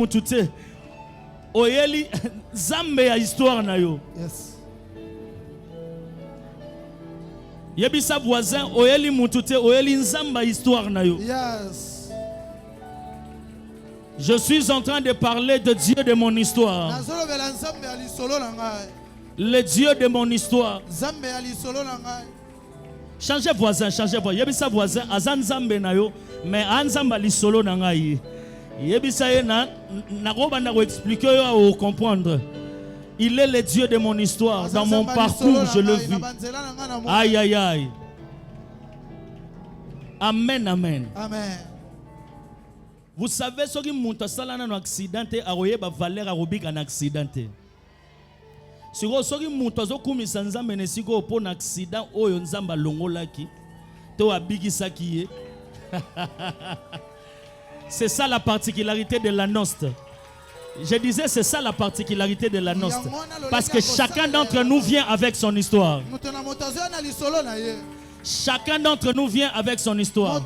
mutute oyeli zambe ya histoire na yo. Yes. Yebisa voisin oyeli mutute oyeli nzamba histoire na yo. Yes. Je suis en train de parler de Dieu de mon histoire. Le Dieu de mon histoire. Changez voisin, changez voisin. Yebisa voisin azan zambe na yo mais anzamba li solo na ngai. Yebisa ye na roba na expliquer yo comprendre. Il est le Dieu de mon histoire. Dans mon parcours, je le vis. Aïe aïe aïe. Amen amen. Amen. Vous savez ce qui monte sala na accident a royeba valeur a robik un accident. Ce qui monte zo kumisa nzambe ne siko po na accident oyo nzamba longolaki to abigisaki ye. C'est ça la particularité de la noce. Je disais c'est ça la particularité de la noce. Parce que chacun d'entre nous vient avec son histoire. Chacun d'entre nous vient avec son histoire.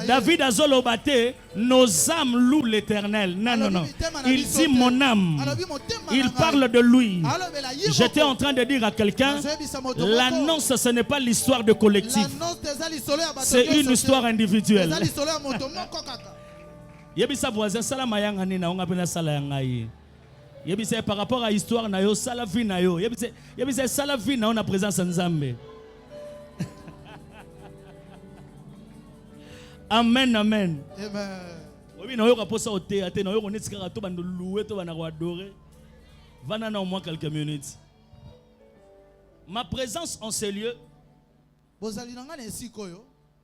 David a zolobate, nos âmes louent l'Éternel. Non, non, non. Il dit mon âme. Il parle de lui. J'étais en train de dire à quelqu'un, l'annonce ce n'est pas l'histoire de collectif. C'est une histoire individuelle. Yebisa voisin sala mayanga ni na onga pena sala yangai. Yebisa par rapport à l'histoire na yo sala vie na yo. Yebisa sala vie na on a présence nzambe. Amen, amen. Amen. Oui, nous avons posé au théâtre, nous avons dit que nous avons loué, nous avons adoré. Venons au moins quelques minutes. Ma présence en ces lieux,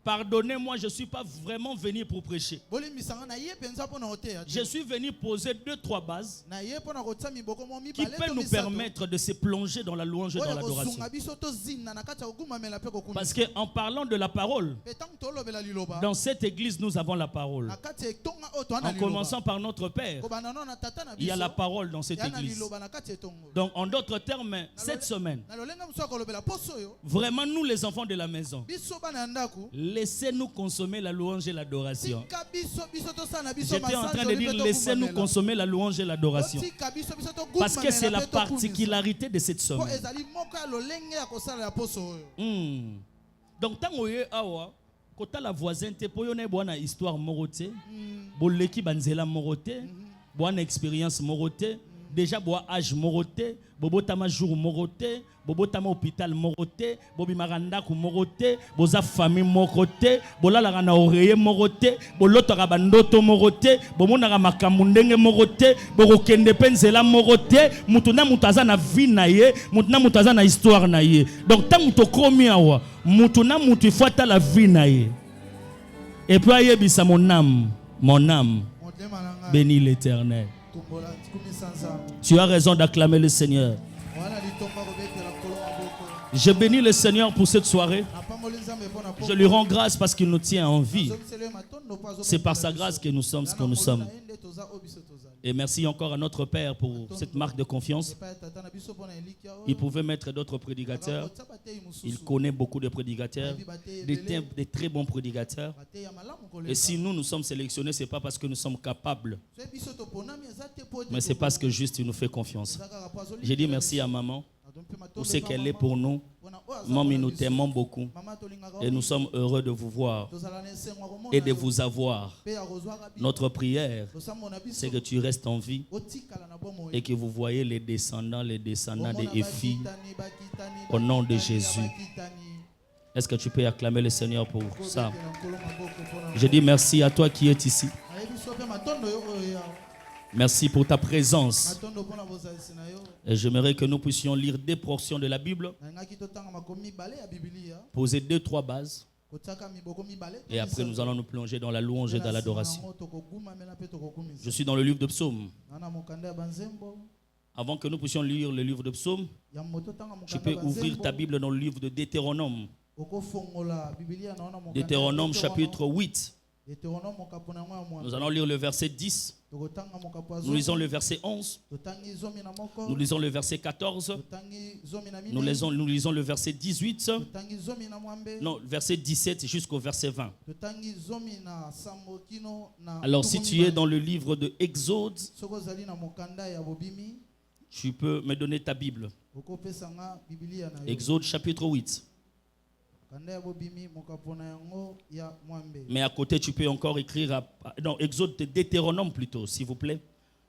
pardonnez-moi, je ne suis pas vraiment venu pour prêcher. Je suis venu poser 2-3 bases qui peuvent nous permettre de se plonger dans la louange et dans l'adoration. Parce qu'en parlant de la parole, dans cette église, nous avons la parole. En commençant par notre Père, il y a la parole dans cette église. Donc, en d'autres termes, cette semaine, vraiment, nous les enfants de la maison, laissez-nous consommer la louange et l'adoration. J'étais en train de dire, laissez-nous consommer la louange et l'adoration. Parce que c'est la particularité de cette semaine. Donc, tant que la voisine, pour y avoir une histoire moroté, pour l'équipe banzela moroté, pour une expérience moroté, déjà pour âge moroté, bobo tama jour moroté, bobo tama hôpital moroté, bobi maranda ku moroté, boza famille moroté, bola la rana oreiller moroté, boloto rabandoto moroté, bomona ra makamundenge moroté, borokende penzela moroté, mutuna mutaza na vie na ye, mutuna mutaza na histoire na ye. Donc tant muto komi awa, mutuna mutu fata la vie na ye. Et puis ayebisa mon âme, bénis l'Éternel. Tu as raison d'acclamer le Seigneur. Je bénis le Seigneur pour cette soirée. Je lui rends grâce parce qu'il nous tient en vie. C'est par sa grâce que nous sommes ce que nous sommes. Et merci encore à notre Père pour cette marque de confiance. Il pouvait mettre d'autres prédicateurs. Il connaît beaucoup de prédicateurs, des très bons prédicateurs. Et si nous sommes sélectionnés, ce n'est pas parce que nous sommes capables, mais c'est parce que juste il nous fait confiance. J'ai dit merci à maman pour ce qu'elle est pour nous. Maman, nous t'aimons beaucoup et nous sommes heureux de vous voir et de vous avoir. Notre prière, c'est que tu restes en vie et que vous voyez les descendants des filles au nom de Jésus. Est-ce que tu peux acclamer le Seigneur pour ça? Je dis merci à toi qui es ici. Merci pour ta présence. Et j'aimerais que nous puissions lire des portions de la Bible, poser 2-3 bases, et après nous allons nous plonger dans la louange et dans l'adoration. Je suis dans le livre de Psaumes. Avant que nous puissions lire le livre de Psaumes, tu peux ouvrir ta Bible dans le livre de Deutéronome. Deutéronome chapitre 8. Nous allons lire le verset 10. Nous lisons le verset 11. Nous lisons le verset 14. Nous lisons le verset 18. Non, verset 17 jusqu'au verset 20. Alors si tu es dans le livre de Exode, tu peux me donner ta Bible. Exode chapitre 8. Mais à côté, tu peux encore écrire... Non, Exode, Deutéronome plutôt, s'il vous plaît.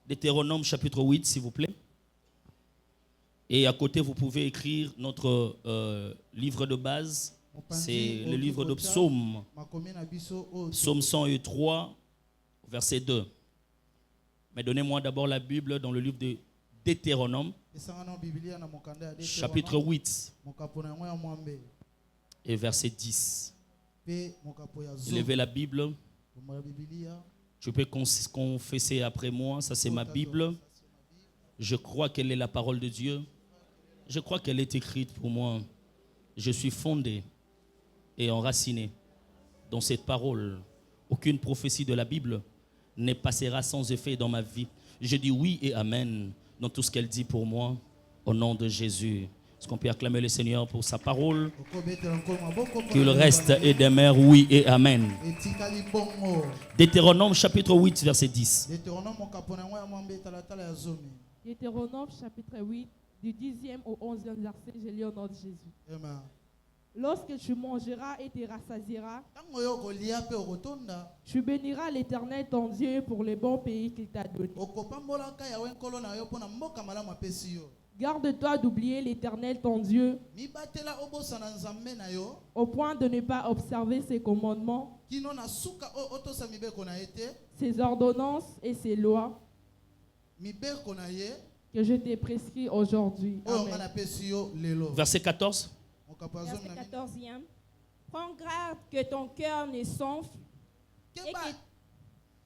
Deutéronome chapitre 8, s'il vous plaît. Et à côté, vous pouvez écrire notre livre de base. C'est le livre de Psaume. Psaume 103, verset 2. Mais donnez-moi d'abord la Bible dans le livre de Deutéronome, chapitre 8. Et verset 10. Élevez la Bible. Tu peux confesser après moi. Ça, c'est ma Bible. Je crois qu'elle est la parole de Dieu. Je crois qu'elle est écrite pour moi. Je suis fondé et enraciné dans cette parole. Aucune prophétie de la Bible ne passera sans effet dans ma vie. Je dis oui et amen dans tout ce qu'elle dit pour moi. Au nom de Jésus. Est-ce qu'on peut acclamer le Seigneur pour sa parole? Qu'il reste et demeure oui et amen. Deutéronome chapitre 8 verset 10. Deutéronome chapitre 8 du 10e au 11e verset, je lis au nom de Jésus. Lorsque tu mangeras et te rassasieras, tu béniras l'Éternel ton Dieu pour le bon pays qu'il t'a donné. Garde-toi d'oublier l'Éternel ton Dieu au point de ne pas observer ses commandements, ses ordonnances et ses lois que je t'ai prescrit aujourd'hui. Amen. Verset 14. Verset 14e. Prends garde que ton cœur ne s'enfle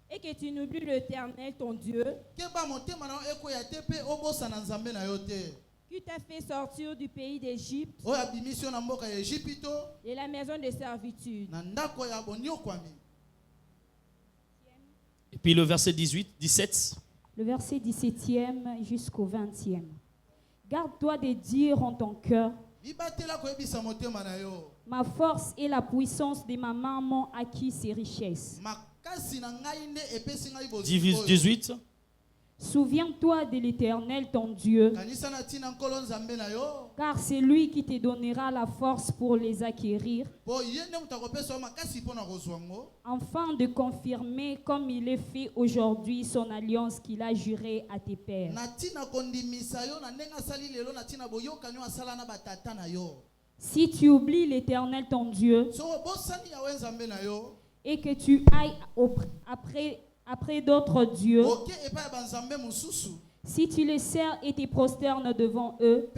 et que tu n'oublies l'Éternel ton Dieu qui t'a fait sortir du pays d'Égypte et la maison de servitude. Et puis le verset 17. Le verset 17e jusqu'au 20e. Garde-toi de dire en ton cœur: ma force et la puissance de ma main m'ont acquis ces richesses. 18. Souviens-toi de l'Éternel ton Dieu, car c'est lui qui te donnera la force pour les acquérir, afin de confirmer comme il est fait aujourd'hui son alliance qu'il a jurée à tes pères. Si tu oublies l'Éternel ton Dieu et que tu ailles après d'autres dieux, si tu les sers et te prosternes devant eux,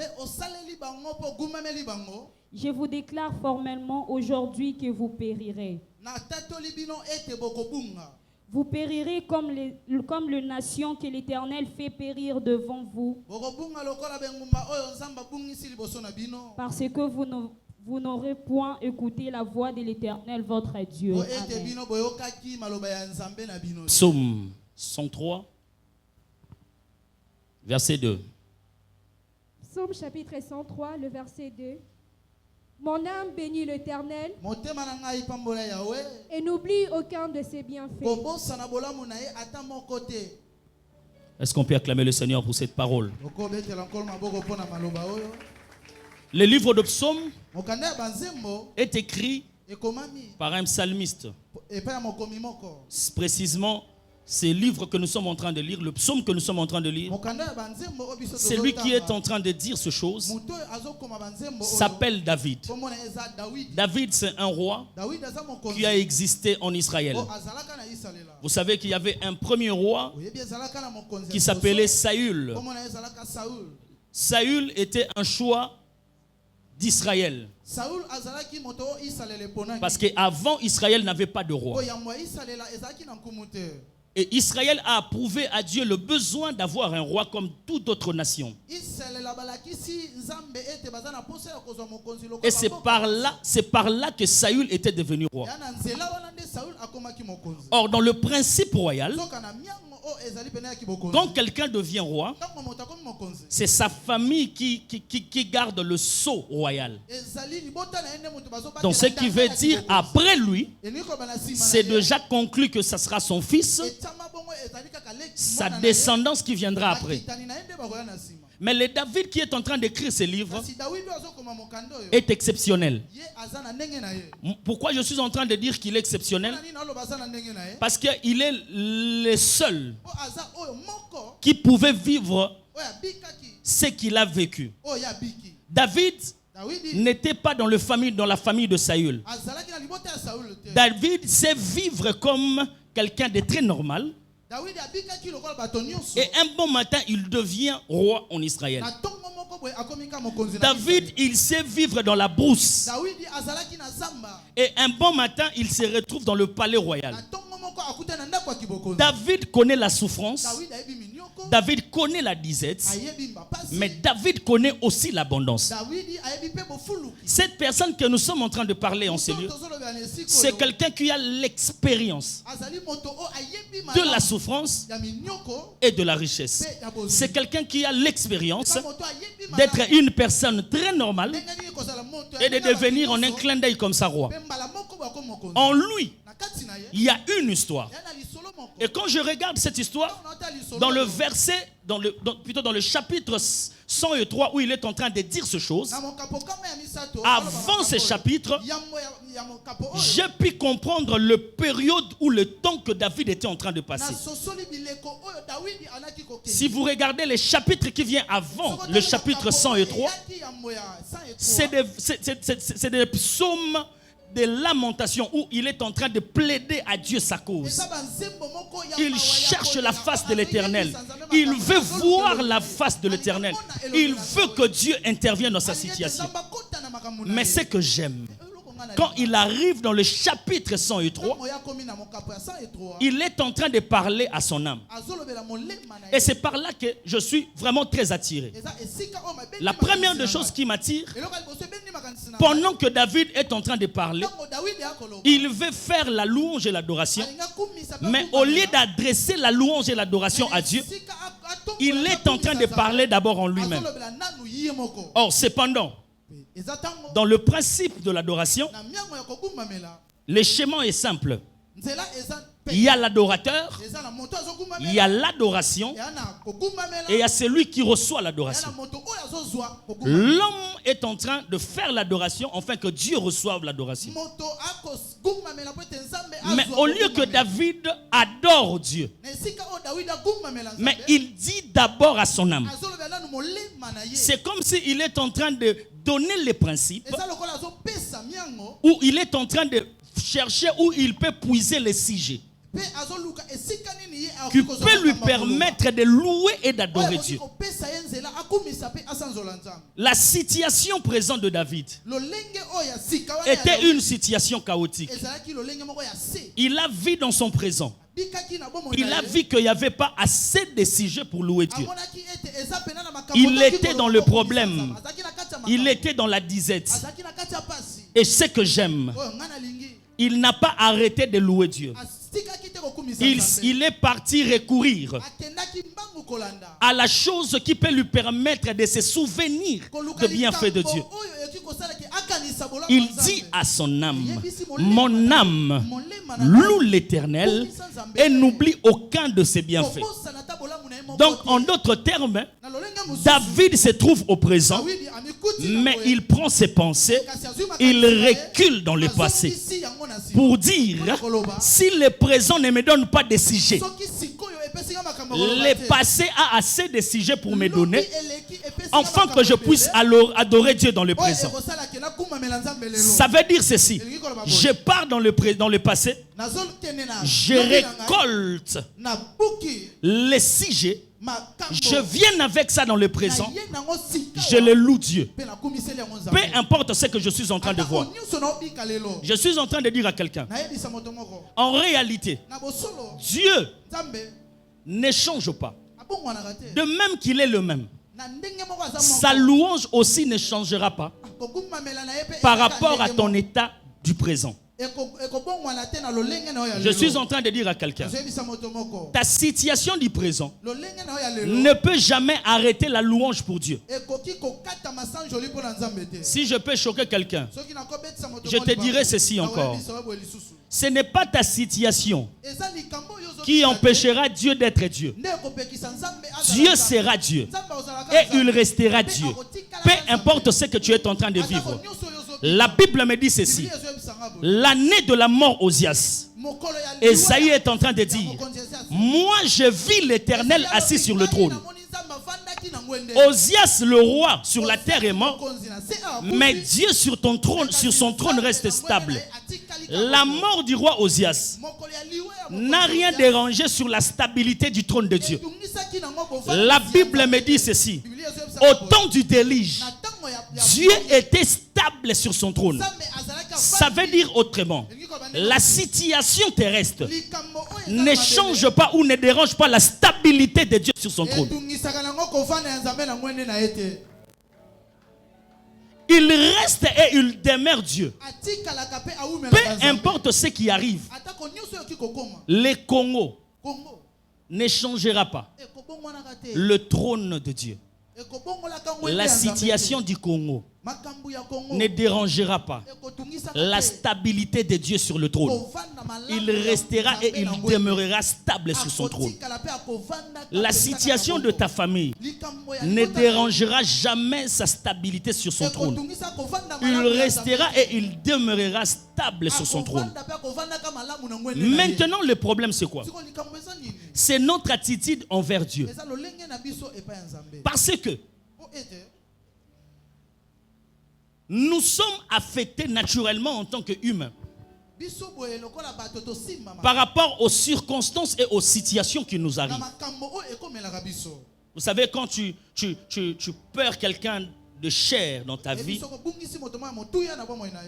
je vous déclare formellement aujourd'hui que vous périrez. Vous périrez comme les nations que l'Éternel fait périr devant vous, parce que vous n'aurez point écouté la voix de l'Éternel votre Dieu. Amen. Psaume 103, verset 2. Psaume chapitre 103, le verset 2. Mon âme bénit l'Éternel et n'oublie aucun de ses bienfaits. Est-ce qu'on peut acclamer le Seigneur pour cette parole? Le livre de Psaume est écrit par un psalmiste. Précisément, ce livre que nous sommes en train de lire, le psaume que nous sommes en train de lire, c'est lui qui est en train de dire ces choses, s'appelle David. David, c'est un roi qui a existé en Israël. Vous savez qu'il y avait un premier roi qui s'appelait Saül. Saül était un choix d'Israël. Parce qu'avant, Israël n'avait pas de roi. Et Israël a approuvé à Dieu le besoin d'avoir un roi comme toute autre nation. Et c'est par là que Saül était devenu roi. Or, dans le principe royal, quand quelqu'un devient roi, c'est sa famille qui garde le sceau royal. Donc ce qui veut dire, après lui, c'est déjà conclu que ce sera son fils, sa descendance qui viendra après. Mais le David qui est en train d'écrire ce livre est exceptionnel. Pourquoi je suis en train de dire qu'il est exceptionnel? Parce qu'il est le seul qui pouvait vivre ce qu'il a vécu. David n'était pas dans la famille de Saül. David sait vivre comme quelqu'un de très normal. Et un bon matin, il devient roi en Israël. David, il sait vivre dans la brousse. Et un bon matin, il se retrouve dans le palais royal. David connaît la souffrance. David connaît la disette. Mais David connaît aussi l'abondance. Cette personne que nous sommes en train de parler en ce lieu, c'est quelqu'un qui a l'expérience de la souffrance et de la richesse. C'est quelqu'un qui a l'expérience d'être une personne très normale et de devenir en un clin d'œil comme ça roi. En lui, il y a une histoire. Et quand je regarde cette histoire, dans le verset, plutôt dans le chapitre 103 où il est en train de dire ces choses, avant ce chapitre, j'ai pu comprendre le période ou le temps que David était en train de passer. Si vous regardez les chapitres qui viennent avant le chapitre 103, c'est des psaumes de lamentation où il est en train de plaider à Dieu sa cause. Il cherche la face de l'Éternel. Il veut voir la face de l'Éternel. Il veut que Dieu intervienne dans sa situation. Mais ce que j'aime, quand il arrive dans le chapitre 103, il est en train de parler à son âme. Et c'est par là que je suis vraiment très attiré. La première des choses qui m'attire, pendant que David est en train de parler, il veut faire la louange et l'adoration. Mais au lieu d'adresser la louange et l'adoration à Dieu, il est en train de parler d'abord en lui-même. Or, cependant, dans le principe de l'adoration, le schéma est simple. Il y a l'adorateur, il y a l'adoration et il y a celui qui reçoit l'adoration. L'homme est en train de faire l'adoration afin que Dieu reçoive l'adoration. Mais au lieu que David adore Dieu, mais il dit d'abord à son âme. C'est comme s'il est en train de donner les principes, où il est en train de chercher où il peut puiser les sujets qui peut lui permettre de louer et d'adorer Dieu. La situation présente de David était une situation chaotique. Il a vu dans son présent, il a vu qu'il n'y avait pas assez de sujets pour louer Dieu. Il était dans le problème. Il était dans la disette. Et ce que j'aime, il n'a pas arrêté de louer Dieu. Il est parti recourir à la chose qui peut lui permettre de se souvenir des bienfaits de Dieu. Il dit à son âme, mon âme loue l'Éternel et n'oublie aucun de ses bienfaits. Donc en d'autres termes, David se trouve au présent, mais il prend ses pensées, il recule dans le passé pour dire, si le présent ne me donne pas de sujet, le passé a assez de sujets pour me donner, afin que je puisse alors adorer Dieu dans le présent. Ça veut dire ceci, je pars dans le passé, je récolte les sujets je viens avec ça dans le présent, je le loue Dieu. Peu importe ce que je suis en train de voir. Je suis en train de dire à quelqu'un, en réalité, Dieu ne change pas. De même qu'il est le même. Sa louange aussi ne changera pas par rapport à ton état du présent. Je suis en train de dire à quelqu'un, ta situation du présent ne peut jamais arrêter la louange pour Dieu. Si je peux choquer quelqu'un, je te dirai ceci encore. Ce n'est pas ta situation qui empêchera Dieu d'être Dieu. Dieu sera Dieu et il restera Dieu. Peu importe ce que tu es en train de vivre. La Bible me dit ceci. L'année de la mort Osias, Esaïe est en train de dire, moi je vis l'Éternel assis sur le trône. Osias le roi sur la terre est mort, mais Dieu sur son trône reste stable. La mort du roi Osias n'a rien dérangé sur la stabilité du trône de Dieu. La Bible me dit ceci. Au temps du déluge, Dieu était stable sur son trône. Ça veut dire autrement, la situation terrestre ne change pas ou ne dérange pas la stabilité de Dieu sur son trône. Il reste et il demeure Dieu. Peu importe ce qui arrive, le Congo ne changera pas le trône de Dieu. La situation du Congo ne dérangera pas la stabilité de Dieu sur le trône. Il restera et il demeurera stable sur son trône. La situation de ta famille ne dérangera jamais sa stabilité sur son trône. Il restera et il demeurera stable sur son trône. Maintenant, le problème c'est quoi? C'est notre attitude envers Dieu. Parce que nous sommes affectés naturellement en tant qu'humains par rapport aux circonstances et aux situations qui nous arrivent. Vous savez, quand tu perds quelqu'un de cher dans ta vie,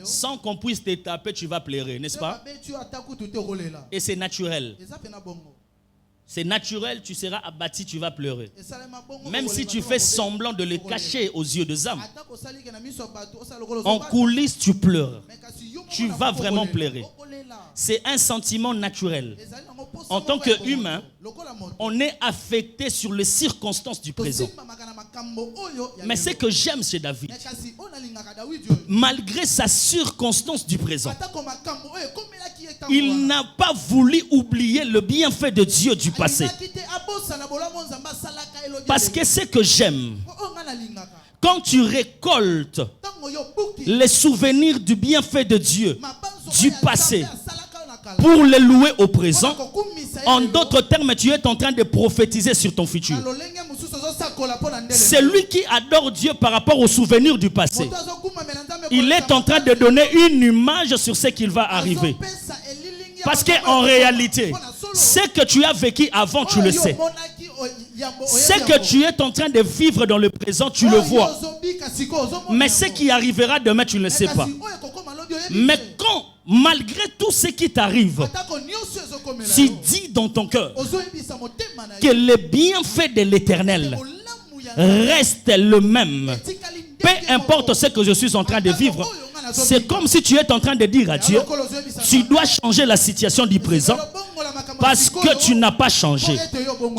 sans qu'on puisse te taper, tu vas pleurer, n'est-ce pas? Et c'est naturel. C'est naturel, tu seras abattu, tu vas pleurer. Même si tu fais semblant de le cacher aux yeux des hommes, en coulisses, tu pleures. Tu vas vraiment pleurer. C'est un sentiment naturel. En tant qu'humain, on est affecté sur les circonstances du présent. Mais ce que j'aime chez David, malgré sa circonstance du présent, il n'a pas voulu oublier le bienfait de Dieu du passé. Parce que ce que j'aime, quand tu récoltes les souvenirs du bienfait de Dieu du passé pour les louer au présent, en d'autres termes, tu es en train de prophétiser sur ton futur. Celui qui adore Dieu par rapport aux souvenirs du passé, il est en train de donner une image sur ce qu'il va arriver. Parce qu'en réalité, ce que tu as vécu avant, tu le sais. Ce que tu es en train de vivre dans le présent, tu le vois. Mais ce qui arrivera demain, tu ne le sais pas. Mais quand, malgré tout ce qui t'arrive, tu dis dans ton cœur que le bienfait de l'Éternel reste le même. Peu importe ce que je suis en train de vivre, c'est comme si tu es en train de dire à Dieu, tu dois changer la situation du présent parce que tu n'as pas changé.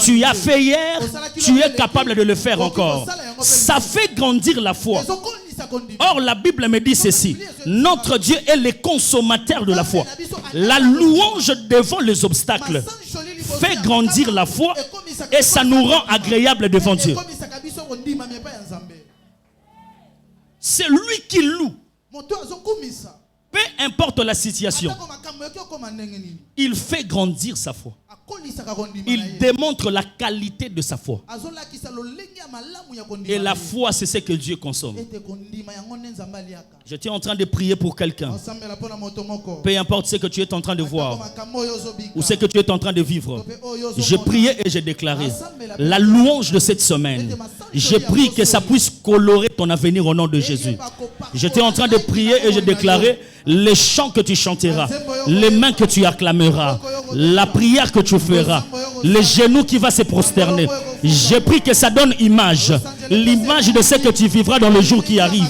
Tu as fait hier, tu es capable de le faire encore. Ça fait grandir la foi. Or, la Bible me dit ceci, notre Dieu est le consommateur de la foi. La louange devant les obstacles fait grandir la foi et ça nous rend agréable devant Dieu. C'est lui qui loue. Peu importe la situation, il fait grandir sa foi. Il démontre la qualité de sa foi. Et la foi, c'est ce que Dieu consomme. J'étais en train de prier pour quelqu'un. Peu importe ce que tu es en train de voir ou ce que tu es en train de vivre. Je priais et j'ai déclaré la louange de cette semaine. Je prie que ça puisse colorer ton avenir au nom de Jésus. J'étais en train de prier et j'ai déclaré les chants que tu chanteras, les mains que tu acclameras, la prière que tu feras, les genoux qui vont se prosterner. J'ai pris que ça donne image, l'image de ce que tu vivras dans le jour qui arrive.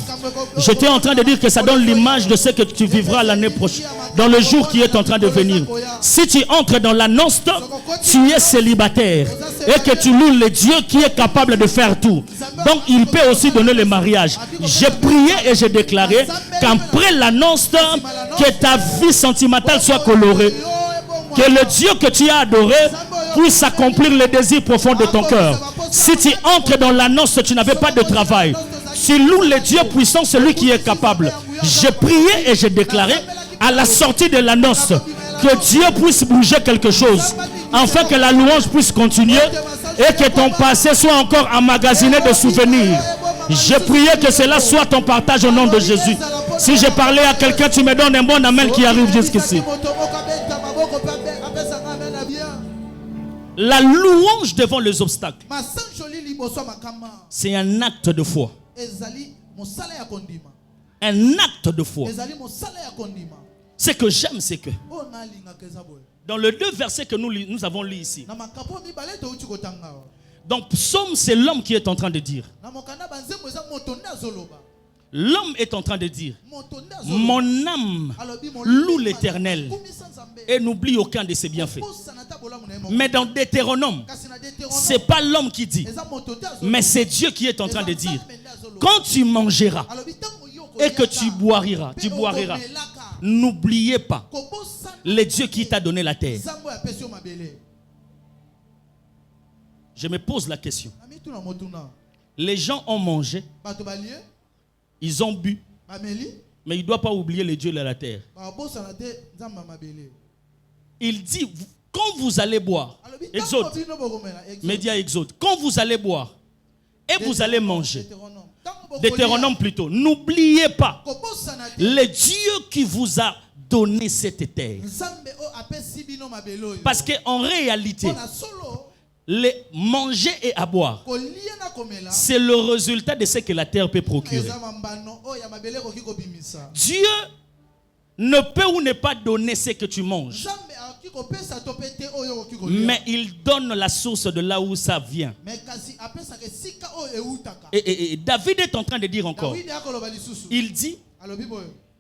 J'étais en train de dire que ça donne l'image de ce que tu vivras l'année prochaine, dans le jour qui est en train de venir. Si tu entres dans l'annonce, tu es célibataire et que tu loues le Dieu qui est capable de faire tout. Donc il peut aussi donner le mariage. J'ai prié et j'ai déclaré qu'après l'annonce, que ta vie sentimentale soit colorée. Que le Dieu que tu as adoré puisse accomplir les désirs profonds de ton cœur. Si tu entres dans l'annonce, tu n'avais pas de travail. Tu loues le Dieu puissant, celui qui est capable. J'ai prié et j'ai déclaré à la sortie de l'annonce que Dieu puisse bouger quelque chose, afin que la louange puisse continuer et que ton passé soit encore emmagasiné de souvenirs. J'ai prié que cela soit ton partage au nom de Jésus. Si j'ai parlé à quelqu'un, tu me donnes un bon amen qui arrive jusqu'ici. La louange devant les obstacles, c'est un acte de foi. Un acte de foi. Ce que j'aime, c'est que dans les deux versets que nous avons lus ici, donc Psaume, c'est l'homme qui est en train de dire. L'homme est en train de dire, mon âme loue l'Éternel et n'oublie aucun de ses bienfaits. Mais dans Deutéronome, ce n'est pas l'homme qui dit, mais c'est Dieu qui est en train de dire, quand tu mangeras et que tu boiras, n'oubliez pas le Dieu qui t'a donné la terre. Je me pose la question. Les gens ont mangé, ils ont bu, mais il ne doit pas oublier le Dieu de la terre. Il dit, quand vous allez boire, Exode, Média Exode, quand vous allez boire et vous allez manger, Deutéronome plutôt, n'oubliez pas le Dieu qui vous a donné cette terre. Parce qu'en réalité, les manger et à boire, c'est le résultat de ce que la terre peut procurer. Dieu ne peut ou ne pas donner ce que tu manges, mais il donne la source de là où ça vient. Et David est en train de dire encore, il dit,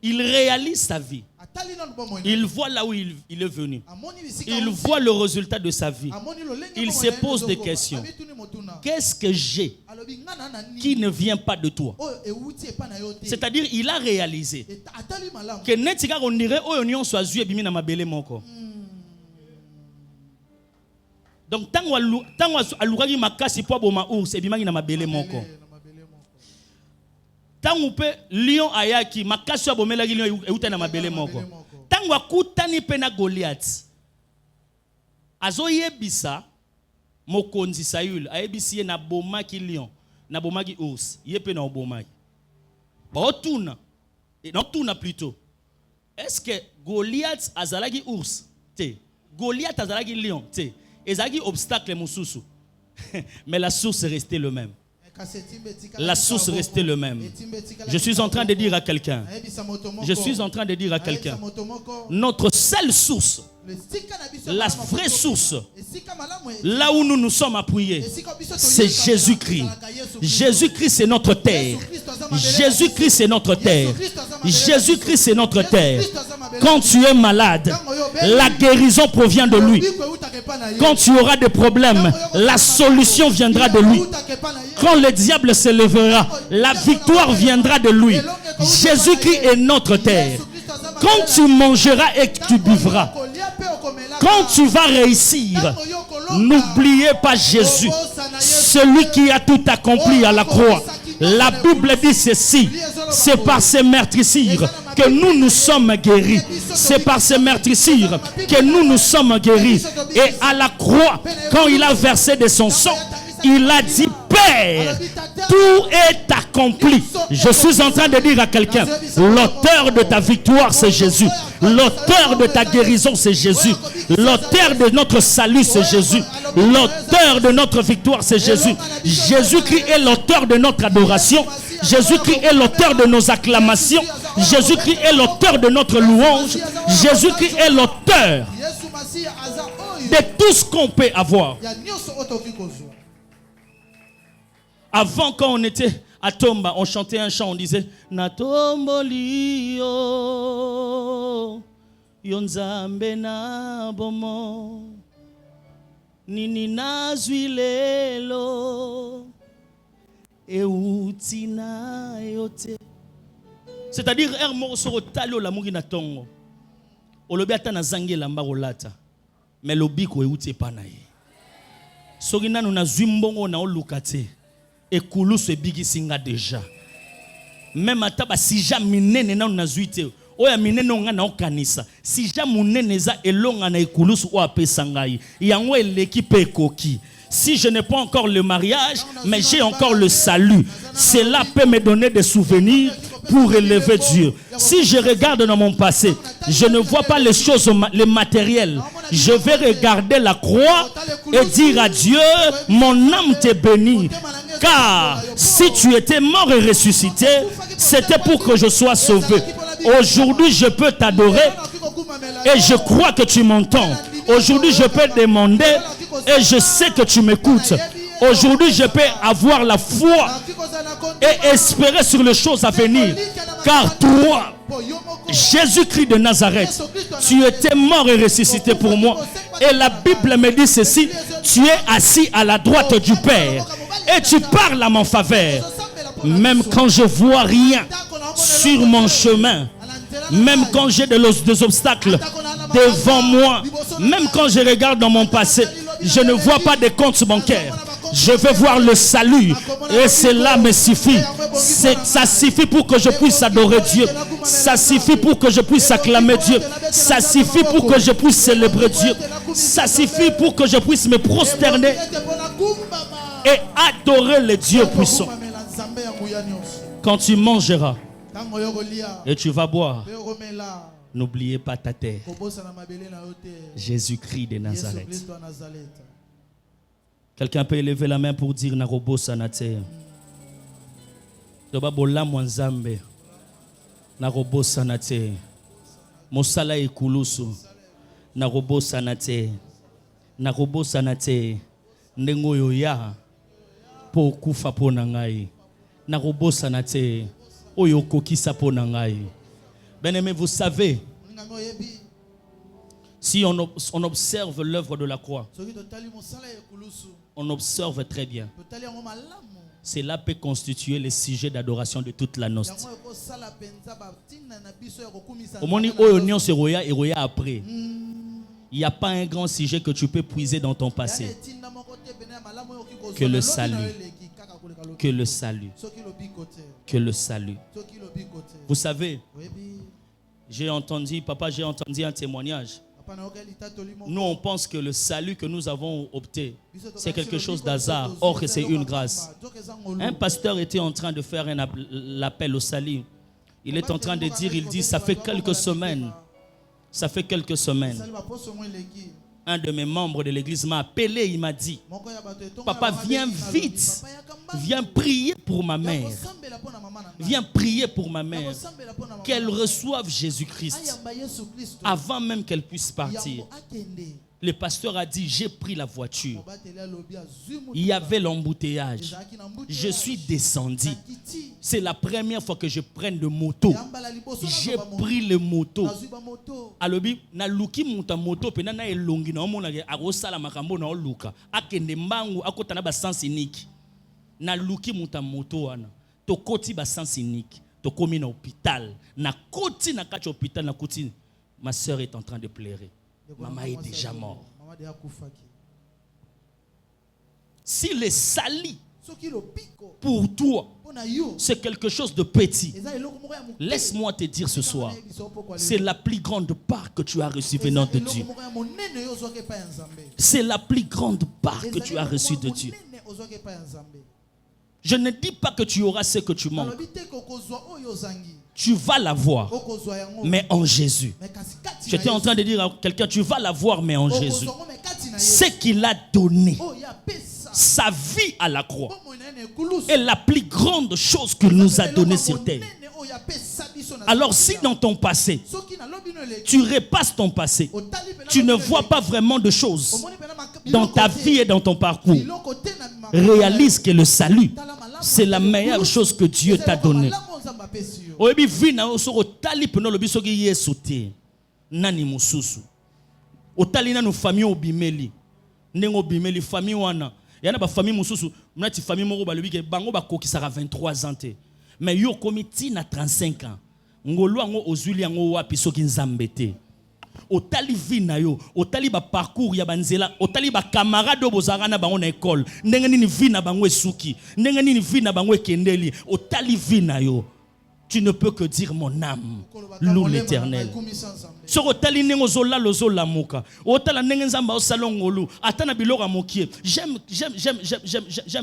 il réalise sa vie. Il voit là où il est venu. Il voit le résultat de sa vie. Il se pose des questions. Qu'est-ce que j'ai qui ne vient pas de toi? C'est-à-dire, il a réalisé que netika on dirait oyon soit zue bimi na mabele moko. Donc tango aluragi makasi po boma ours e bimaki na mabele moko. Tango pe lion ayaki makasi abomelaki lion euta na mabele moko. Tango akutani pe na Goliath. Azoyebisa mokonzi Saül ayebisi ye na bomaki lion, na bomaki ours, ye pe na bomaki. Ba otuna. Et non tuna plutôt. Est-ce que Goliath azalaki ours? Te. Goliath azalaki lion? Te. Ezalaki obstacle mususu. Mais la source est restée le même. La source restait le même. Je suis en train de dire à quelqu'un, notre seule source, la vraie source, là où nous nous sommes appuyés, c'est Jésus-Christ. Jésus-Christ, c'est notre terre. Jésus-Christ, c'est notre terre. Jésus-Christ, c'est notre terre. Quand tu es malade, la guérison provient de lui. Quand tu auras des problèmes, la solution viendra de lui. Quand le diable se lèvera, la victoire viendra de lui. Jésus-Christ est notre terre. Quand tu mangeras et que tu buvras, quand tu vas réussir, n'oubliez pas Jésus, celui qui a tout accompli à la croix. La Bible dit ceci, c'est par ses meurtrissures que nous sommes guéris. C'est par ses meurtrissures que nous sommes guéris. Et à la croix, quand il a versé de son sang, il a dit, Père, tout est accompli. Je suis en train de dire à quelqu'un, l'auteur de ta victoire, c'est Jésus. L'auteur de ta guérison, c'est Jésus. L'auteur de notre salut, c'est Jésus. L'auteur de notre victoire, c'est Jésus. Jésus-Christ est l'auteur de notre adoration. Jésus-Christ est l'auteur de nos acclamations. Jésus-Christ est l'auteur de notre louange. Jésus-Christ est l'auteur de tout ce qu'on peut avoir. Avant, quand on était à Tomba, on chantait un chant, on disait Natomboli yo yonzambe na bomo nini nazwi lelo euti na yote. C'est-à-dire er morso otali olamuki na tongo olobi ata na zangi elamba kolata mais lobiko euti epa na ye soki nanu nazwi mbongo na oluka te et kulusu ebigisinga déjà. Même ataba si jamais minene na nazuite oya minene nga na okanisa si jamais munene za elonga na ekulusu o apesa ngai yango eleki pe koki. Si je n'ai pas encore le mariage, mais j'ai encore le salut. Cela peut me donner des souvenirs pour élever Dieu. Si je regarde dans mon passé, je ne vois pas les choses, les matériels. Je vais regarder la croix et dire à Dieu, mon âme t'est bénie. Car si tu étais mort et ressuscité, c'était pour que je sois sauvé. Aujourd'hui, je peux t'adorer et je crois que tu m'entends. Aujourd'hui, je peux demander et je sais que tu m'écoutes. Aujourd'hui, je peux avoir la foi et espérer sur les choses à venir. Car toi, Jésus-Christ de Nazareth, tu étais mort et ressuscité pour moi. Et la Bible me dit ceci, tu es assis à la droite du Père et tu parles à mon faveur. Même quand je vois rien sur mon chemin, même quand j'ai des obstacles devant moi, même quand je regarde dans mon passé, je ne vois pas de comptes bancaires. Je veux voir le salut et cela me suffit. Ça suffit pour que je puisse adorer Dieu. Ça suffit pour que je puisse acclamer Dieu. Ça suffit pour que je puisse célébrer Dieu. Ça suffit pour que je puisse me prosterner et adorer le Dieu puissant. Quand tu mangeras et tu vas boire, n'oubliez pas ta terre. Jésus-Christ de Nazareth. Quelqu'un peut élever la main pour dire Narobo Sanate. Doba bola mwanzambe. Narobo Sanate. Mosala ekulusu. Narobo Sanate. Narobo Sanate. Ndengo yoya. Po kufa po nangai. Narobo Sanate. Oyo kokisa po nangai. Bien-aimé, vous savez, si on observe l'œuvre de la croix, on observe très bien. Cela peut constituer le sujet d'adoration de toute la noce. Au moment où on se roya et roya après, il n'y a pas un grand sujet que tu peux puiser dans ton passé que le salut. Que le salut. Que le salut. Vous savez, j'ai entendu un témoignage. Nous, on pense que le salut que nous avons opté, c'est quelque chose d'hasard. Or, que c'est une grâce. Un pasteur était en train de faire l'appel au salut. Il est en train de dire, il dit, ça fait quelques semaines. Un de mes membres de l'église m'a appelé, il m'a dit, papa, viens vite, viens prier pour ma mère. Viens prier pour ma mère, qu'elle reçoive Jésus-Christ avant même qu'elle puisse partir. Le pasteur a dit, j'ai pris la voiture. Il y avait l'embouteillage. Je suis descendu. C'est la première fois que je prenne le moto. J'ai pris le moto. Alobi na luki muta moto pe na elongi na omona akosala makambo na oluka akende mbangu akotana ba sens unique. Na luki muta moto wana to koti ba sens unique. To komi na hôpital. Na koti na kati hôpital na koti ma sœur est en train de pleurer. Maman est déjà morte. Si le salut pour toi c'est quelque chose de petit. Laisse-moi te dire ce soir, c'est la plus grande part que tu as reçue venant de Dieu. C'est la plus grande part que tu as reçue de Dieu. Je ne dis pas que tu auras ce que tu manques. Tu vas l'avoir, mais en Jésus. J'étais en train de dire à quelqu'un, tu vas l'avoir, mais en Jésus. Ce qu'il a donné, sa vie à la croix, est la plus grande chose qu'il nous a donnée sur terre. Alors si dans ton passé, tu repasses ton passé, tu ne vois pas vraiment de choses dans ta vie et dans ton parcours, réalise que le salut, c'est la meilleure chose que Dieu t'a donnée. Nani mususu otali na no famille obimeli ndenge obimeli famille wana yana ba famille mususu mnati famille moko balobi ke bango bakokisaka 23 ans te mais yo komiti na 35 ans ngolo ngo ozuli ngo wapi soki nzambe te otali vie na yo otali ba parcours ya banzela otali ba camarade bozaka na bango na école ndenge nini vie na bango esuki ndenge nini vie na bango ekendeli otali vie na yo. Tu ne peux que dire mon âme loue l'Éternel. J'aime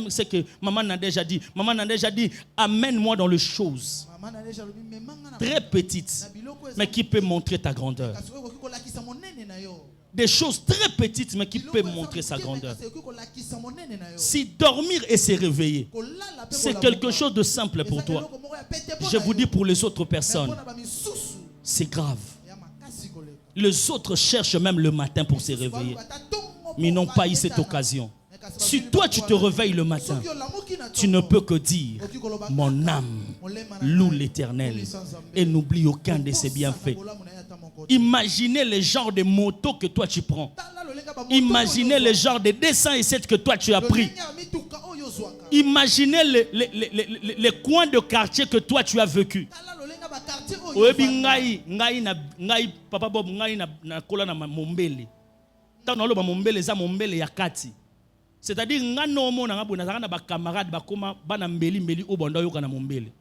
ce que maman a déjà dit. Maman a déjà dit, amène-moi dans les choses très petites, mais qui peut montrer ta grandeur. Des choses très petites, mais qui peuvent montrer sa grandeur. Si dormir et se réveiller, c'est quelque chose de simple pour toi. Je vous dis pour les autres personnes, c'est grave. Les autres cherchent même le matin pour se réveiller, mais ils n'ont pas eu cette occasion. Si toi tu te réveilles le matin, tu ne peux que dire, mon âme loue l'Éternel et n'oublie aucun de ses bienfaits. Imaginez le genre de moto que toi tu prends. Imaginez le genre de 207 que toi tu as pris. Imaginez les coins de quartier que toi tu as vécu. Papa Bob, c'est-à-dire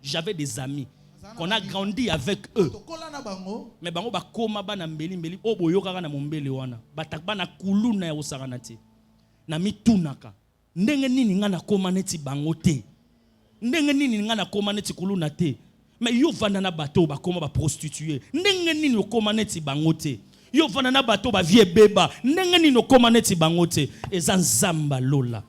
j'avais des amis qu'on a grandi avec eux. Mais bango ba koma bana mbeli mbeli oboyoka na mombele wana. Batakbana kuluna ya osaranati. Na mitunaka. Ndenge nini ngana koma neti bango te. Ndenge nini ngana koma neti kuluna te. Mais yo vanda na bato ba koma ba prostituer. Ndenge nini okoma neti bango te. Yo vanda na bato ba vie beba. Ndenge nini okoma neti bango te. Eza nzamba lola.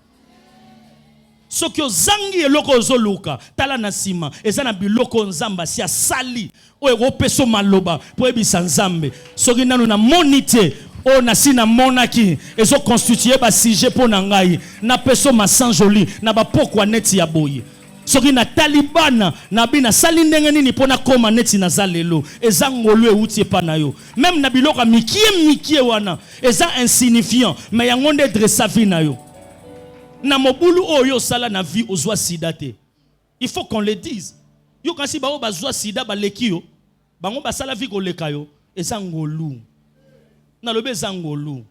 Sokyo zangi eloko ozoluka tala na sima ezana biloko nzamba si asali o eropeso maloba po ebisa nzambe soki nanu na monite o na sina monaki ezo constituer ba sujet po na ngai na peso masanjoli na ba pokwa neti ya boye soki na talibana na bina sali ndenge nini pona koma neti na zalelo eza ngolo euti pa na yo même na biloko mikie wana eza insignifiant mais yango nde dressa vi na yo. Na mobulu oyo sala na vie ozwa sida te. Il faut qu'on le dise. Yo kasi ba o bazwa sida ba lekio. Bango ba sala vie ko leka yo ezangolu. Na lobe ezangolu.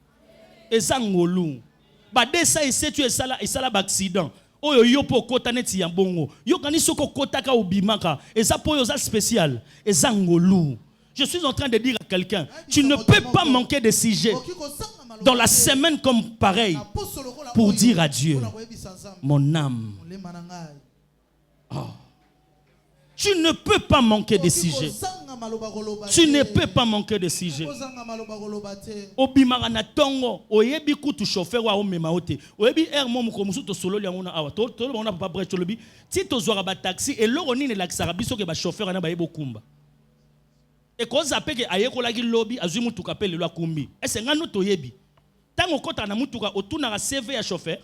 Ezangolu. Ba desa ese tu esala ba accident. Oyo yo po kota neti ya bongo. Yo kani soko kota ka obimaka. Eza po yo za spécial. Ezangolu. Je suis en train de dire à quelqu'un, tu ne peux pas manquer de sujet dans la semaine comme pareil pour dire à Dieu, mon âme. Oh. Tu ne peux pas manquer de sujet. Tu ne peux pas manquer de sujet. Obimara na tongo, oyebi kutu chauffeur wa omema ote. Oyebi er mo ko musu to solo li ngona awa. To na papa bref tolobi. Ti to zwa ba taxi et loro ni ne laksara biso ke ba chauffeur na ba yebo kumba. Et quand zappe ke ayekola ki lobby azwi mutuka pe lelo akumbi. Ese ngano to yebi. Tango kota na mutuka otuna ka CV ya chauffeur.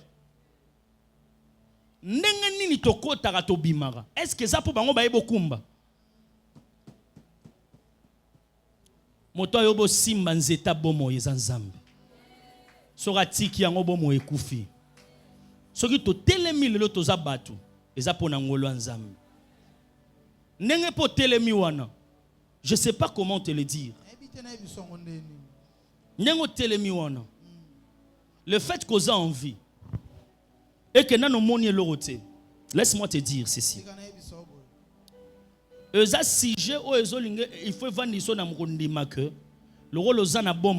Ndenge nini to kota ka to bimara. Est-ce que ça pour bango ba yebo kumba? Moto yobo simba nzeta bomo yeza nzambe. Sora tiki yango bomo ekufi. Soki to telemi lelo to za batu eza pona ngolo nzambe. Ndenge po telemi wana. Je ne sais pas comment te le dire. Le fait qu'on a envie et que nous monions l'oroté, Laisse-moi te dire ceci. Il faut vendre ça dans mon que le rôle aux na bon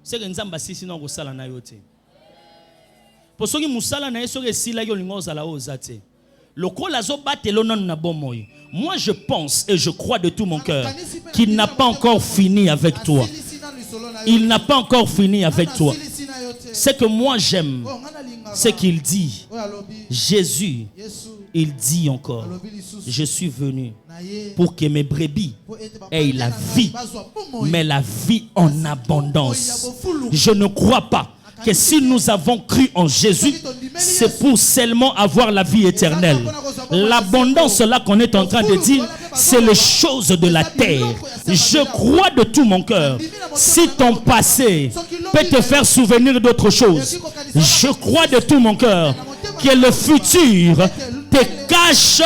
c'est que nzamba sisi na kosala na yote. Pour ceux qui musala na yeso ke sila yo lingo za la ozate. Le rôle azo batelo na bon moi. Moi je pense et je crois de tout mon cœur qu'il n'a pas encore fini avec toi. Il n'a pas encore fini avec toi. Ce que moi j'aime, c'est qu'il dit, Jésus, il dit encore, je suis venu pour que mes brebis aient la vie, mais la vie en abondance. Je ne crois pas que si nous avons cru en Jésus, c'est pour seulement avoir la vie éternelle. L'abondance là qu'on est en train de dire, c'est les choses de la terre. Je crois de tout mon cœur. Si ton passé peut te faire souvenir d'autre chose, je crois de tout mon cœur que le futur te cache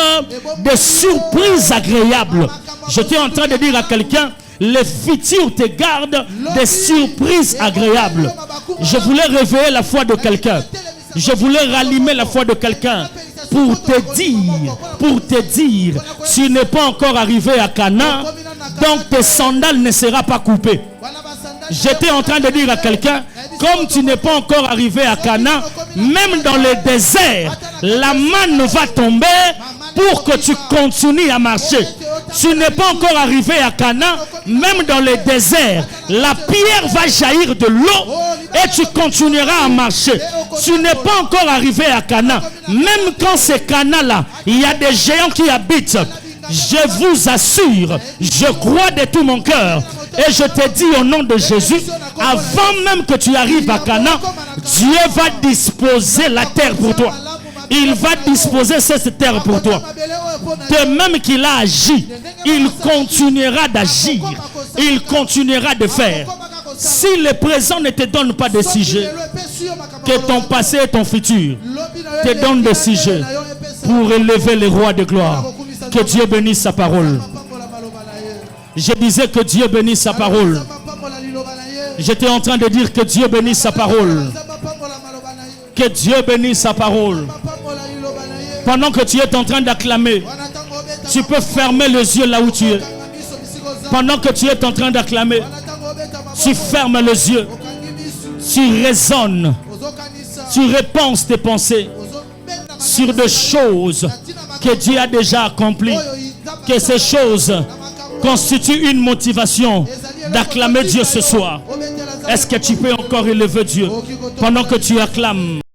des surprises agréables. J'étais en train de dire à quelqu'un, le futur te garde des surprises agréables. Je voulais réveiller la foi de quelqu'un. Je voulais rallumer la foi de quelqu'un pour te dire, tu n'es pas encore arrivé à Canaan, donc tes sandales ne seront pas coupées. J'étais en train de dire à quelqu'un, comme tu n'es pas encore arrivé à Canaan, même dans le désert, la manne va tomber pour que tu continues à marcher. Tu n'es pas encore arrivé à Canaan, même dans le désert, la pierre va jaillir de l'eau et tu continueras à marcher. Tu n'es pas encore arrivé à Canaan, même quand c'est Canaan-là, il y a des géants qui habitent. Je vous assure, je crois de tout mon cœur et je te dis au nom de Jésus, avant même que tu arrives à Canaan, Dieu va disposer la terre pour toi. Il va disposer cette terre pour toi. De même qu'il a agi, il continuera d'agir. Il continuera de faire. Si le présent ne te donne pas de sujet, que ton passé et ton futur te donnent des sujets pour élever les rois de gloire. Que Dieu bénisse sa parole. Je disais que Dieu bénisse sa parole. J'étais en train de dire que Dieu bénisse sa parole. Que Dieu bénisse sa parole. Pendant que tu es en train d'acclamer, tu peux fermer les yeux là où tu es. Pendant que tu es en train d'acclamer, tu fermes les yeux. Tu raisonnes. Tu repenses tes pensées sur des choses que Dieu a déjà accomplies. Que ces choses constituent une motivation d'acclamer Dieu ce soir. Est-ce que tu peux encore élever Dieu pendant que tu acclames?